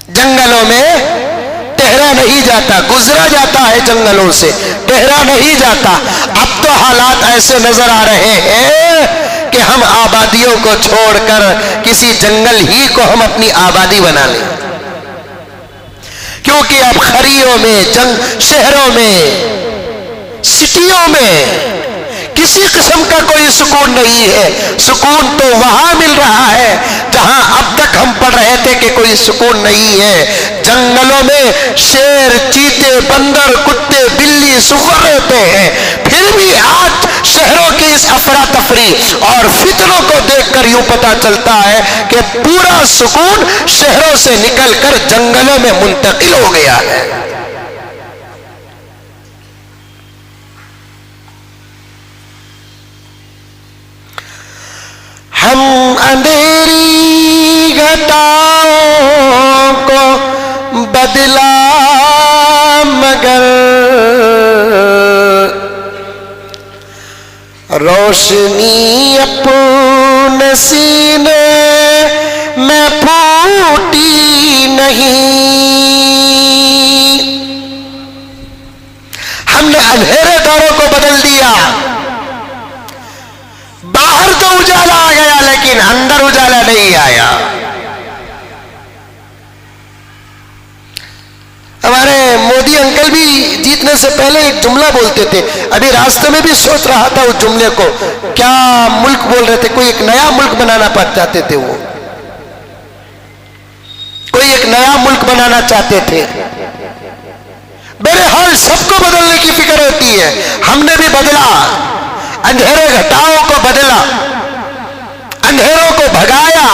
جنگلوں میں ٹہرا نہیں جاتا، گزرا جاتا ہے جنگلوں سے، ٹہرا نہیں جاتا۔ اب تو حالات ایسے نظر آ رہے ہیں کہ ہم آبادیوں کو چھوڑ کر کسی جنگل ہی کو ہم اپنی آبادی بنا لیں، کیونکہ اب خریوں میں، شہروں میں، سٹیوں میں کسی قسم کا کوئی سکون نہیں ہے۔ سکون تو وہاں مل رہا ہے جہاں اب تک ہم پڑھ رہے تھے کہ کوئی سکون نہیں ہے۔ جنگلوں میں شیر، چیتے، بندر، کتے، بلی، سور رہتے ہیں، پھر بھی آج شہروں کی اس افراتفری اور فتنوں کو دیکھ کر یوں پتہ چلتا ہے کہ پورا سکون شہروں سے نکل کر جنگلوں میں منتقل ہو گیا ہے۔ ہم اندھیری گھٹاؤں کو بدلا مگر روشنی اپنے سینے میں پھوٹی نہیں۔ ہم نے اندھیرے دوروں کو بدل دیا، باہر تو اجالا آ گیا لیکن اندر اجالا نہیں آیا۔ ہمارے مودی انکل بھی جیتنے سے پہلے ایک جملہ بولتے تھے، ابھی راستے میں بھی سوچ رہا تھا اس جملے کو، کیا ملک بول رہے تھے، کوئی ایک نیا ملک بنانا چاہتے تھے، وہ کوئی ایک نیا ملک بنانا چاہتے تھے۔ بہرحال سب کو بدلنے کی فکر ہوتی ہے، ہم نے بھی بدلا، اندھیرے گھٹاؤں کو بدلا، اندھیروں کو بھگایا،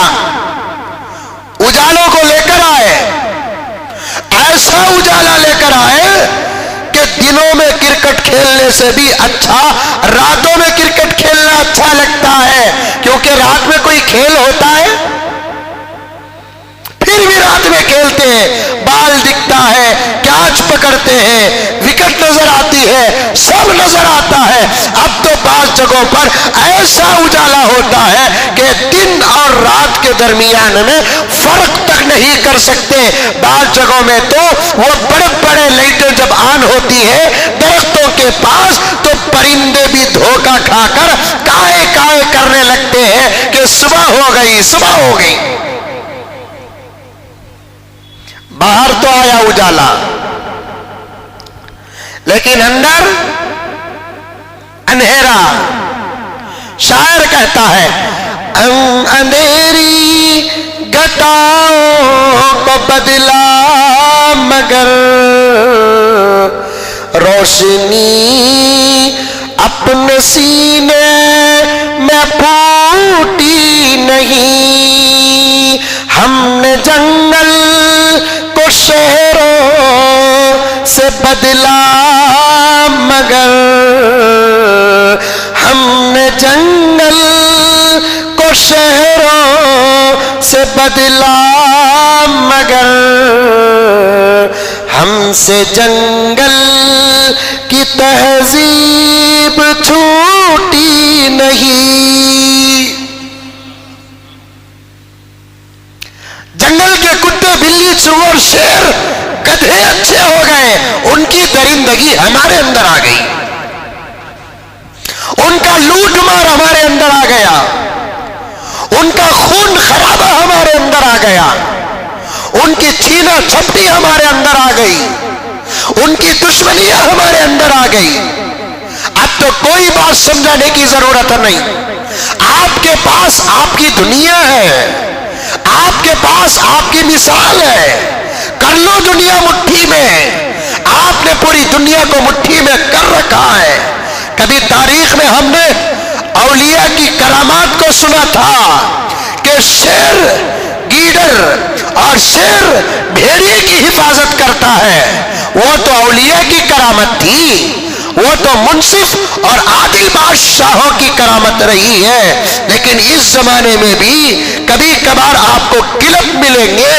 اجالوں کو لے کر آئے، ایسا اجالا لے کر آئے کہ دنوں میں کرکٹ کھیلنے سے بھی اچھا راتوں میں کرکٹ کھیلنا اچھا لگتا ہے، کیونکہ رات میں کوئی کھیل ہوتا ہے، پھر بھی رات میں کھیلتے ہیں، بال دکھتا ہے، کیچ پکڑتے ہیں، وکٹ نظر آتی ہے، سب نظر آتا ہے۔ اب تو بعض جگہوں پر ایسا اجالا ہوتا ہے کہ دن اور رات کے درمیان میں فرق تک نہیں کر سکتے۔ بعض جگہوں میں تو وہ بڑے بڑے لائٹیں جب آن ہوتی ہے درختوں کے پاس تو پرندے بھی دھوکہ کھا کر کائے کائے کرنے لگتے ہیں کہ صبح ہو گئی، صبح ہو گئی۔ باہر تو آیا اجالا لیکن اندر اندھیرا۔ شاعر کہتا ہے، اندھیری گھٹاؤں کو بدلا مگر روشنی اپنے سینے میں پھوٹی نہیں۔ ہم نے جنگل کو شہروں سے بدلا مگر ہم نے جنگل کو شہروں سے بدلا مگر ہم سے جنگل کی تہذیب چھوٹی نہیں۔ جنگل کے کتے، بلی، سور، شیر، گدھے اچھے ہو گئے، ان کی درندگی ہمارے اندر آ گئی، ان کا لوٹ مار ہمارے اندر آ گیا، ان کا خون خرابہ ہمارے اندر آ گیا، ان کی چھینا چھپٹی ہمارے اندر آ گئی، ان کی دشمنیاں ہمارے اندر آ گئی۔ اب تو کوئی بات سمجھانے کی ضرورت نہیں، آپ کے پاس آپ کی دنیا ہے، آپ کے پاس آپ کی مثال ہے، کر لو دنیا مٹھی میں۔ آپ نے پوری دنیا کو مٹھی میں کر رکھا ہے۔ کبھی تاریخ میں ہم نے اولیاء کی کرامات کو سنا تھا کہ شیر گیدڑ اور شیر بھیڑیے کی حفاظت کرتا ہے، وہ تو اولیاء کی کرامت تھی، وہ تو منصف اور عادل بادشاہوں کی کرامت رہی ہے۔ لیکن اس زمانے میں بھی کبھی کبھار آپ کو کلپ ملیں گے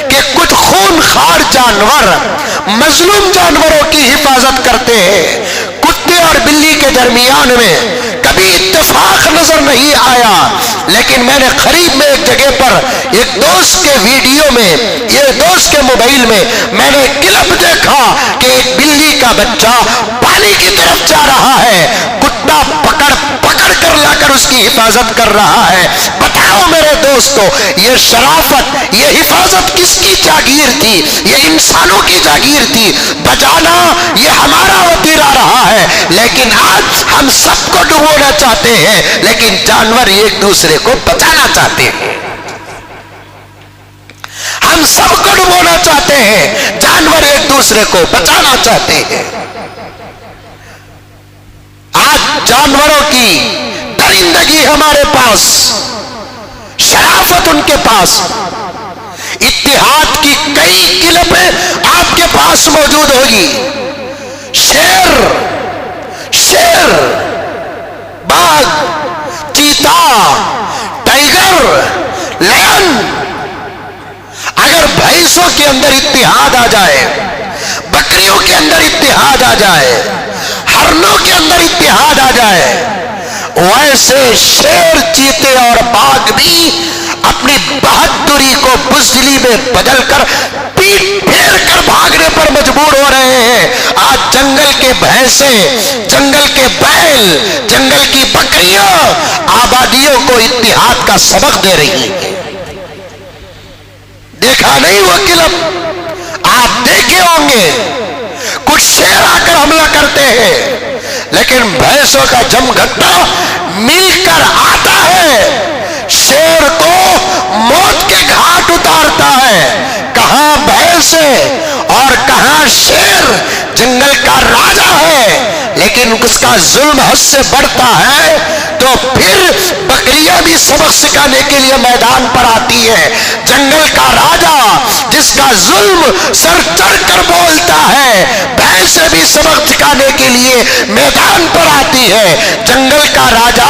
کہ کچھ خون خار جانور مظلوم جانوروں کی حفاظت کرتے ہیں۔ کتے اور بلی کے درمیان میں کبھی اتفاق نظر نہیں آیا، لیکن میں نے قریب میں ایک جگہ پر ایک دوست کے ویڈیو میں، یہ دوست کے موبائل میں نے کلپ دیکھا کہ ایک بلی کا بچہ پانی کی طرف جا رہا ہے، کتا پکڑ کر لا کر اس کی حفاظت کر رہا ہے۔ بتاؤ میرے دوستو، یہ شرافت، یہ حفاظت کس کی جاگیر تھی؟ یہ انسانوں کی جاگیر تھی۔ بچانا یہ ہمارا وطیرہ رہا ہے، لیکن آج ہم سب کو ڈبونا چاہتے ہیں، لیکن جانور ایک دوسرے کو بچانا چاہتے ہیں۔ ہم سب کو ڈبونا چاہتے ہیں، جانور ایک دوسرے کو بچانا چاہتے ہیں۔ آج جانوروں کی درندگی ہمارے پاس، شرافت ان کے پاس، اتحاد کی کئی کلپیں آپ کے پاس موجود ہوگی۔ شیر، باغ، چیتا، ٹائیگر، لائن، اگر بھینسوں کے اندر اتحاد آ جائے، بکریوں کے اندر اتحاد آ جائے، ہرنوں کے اندر اتحاد آ جائے، ویسے شیر، چیتے اور باغ بھی اپنی بہادری کو بزدلی میں بدل کر پیٹ پھیر کر بھاگنے پر مجبور ہو رہے ہیں۔ آج جنگل کے بھینسیں، جنگل کے بیل، جنگل کی بکریاں آبادیوں کو اتحاد کا سبق دے رہی ہیں۔ دیکھا نہیں وہ کلپ؟ آپ دیکھے ہوں گے، کچھ شیر آ کر حملہ کرتے ہیں، لیکن بھینسوں کا جمگھٹا مل کر آتا ہے، شیر کو موت کے گھاٹ اتارتا ہے۔ کہاں بھینس اور کہاں شیر؟ جنگل کا راجا ہے، لیکن اس کا ظلم حد سے بڑھتا ہے تو پھر بکریاں بھی سبق سکھانے کے لیے میدان پر آتی ہے۔ جنگل کا راجا جس کا ظلم سر چڑھ کر بولتا ہے، بھینسیں بھی سبق سکھانے کے لیے میدان پر آتی ہے۔ جنگل کا راجا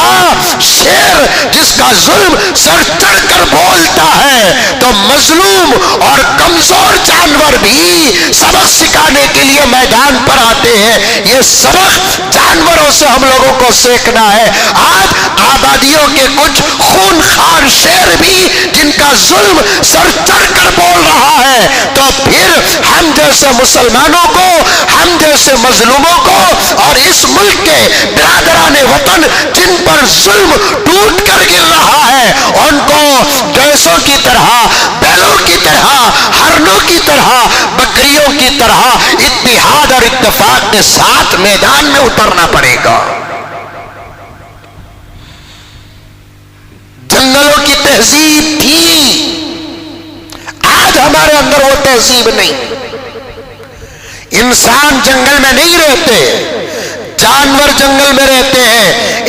شیر جس کا ظلم سر چڑھ کر بولتا ہے تو مظلوم اور کمزور جانور بھی سبق سکھانے کے لیے میدان پر آتے ہیں۔ یہ سبق جانوروں سے ہم لوگوں کو سیکھنا ہے۔ آج آبادیوں کے کچھ خونخوار شیر بھی جن کا ظلم سر چڑھ کر بول رہا ہے، تو پھر ہم جیسے مسلمانوں کو، ہم جیسے مظلوموں کو اور اس ملک کے برادران وطن جن پر ظلم ٹوٹ کر گر رہا ہے، ان کو بھینسوں کی طرح، بیلوں کی طرح، ہرنوں کی طرح، بکریوں کی طرح اتحاد اور اتفاق کے ساتھ میدان میں اترنا پڑے گا۔ جنگلوں کی تہذیب تھی، آج ہمارے اندر وہ تہذیب نہیں۔ انسان جنگل میں نہیں رہتے، جانور جنگل میں رہتے ہیں۔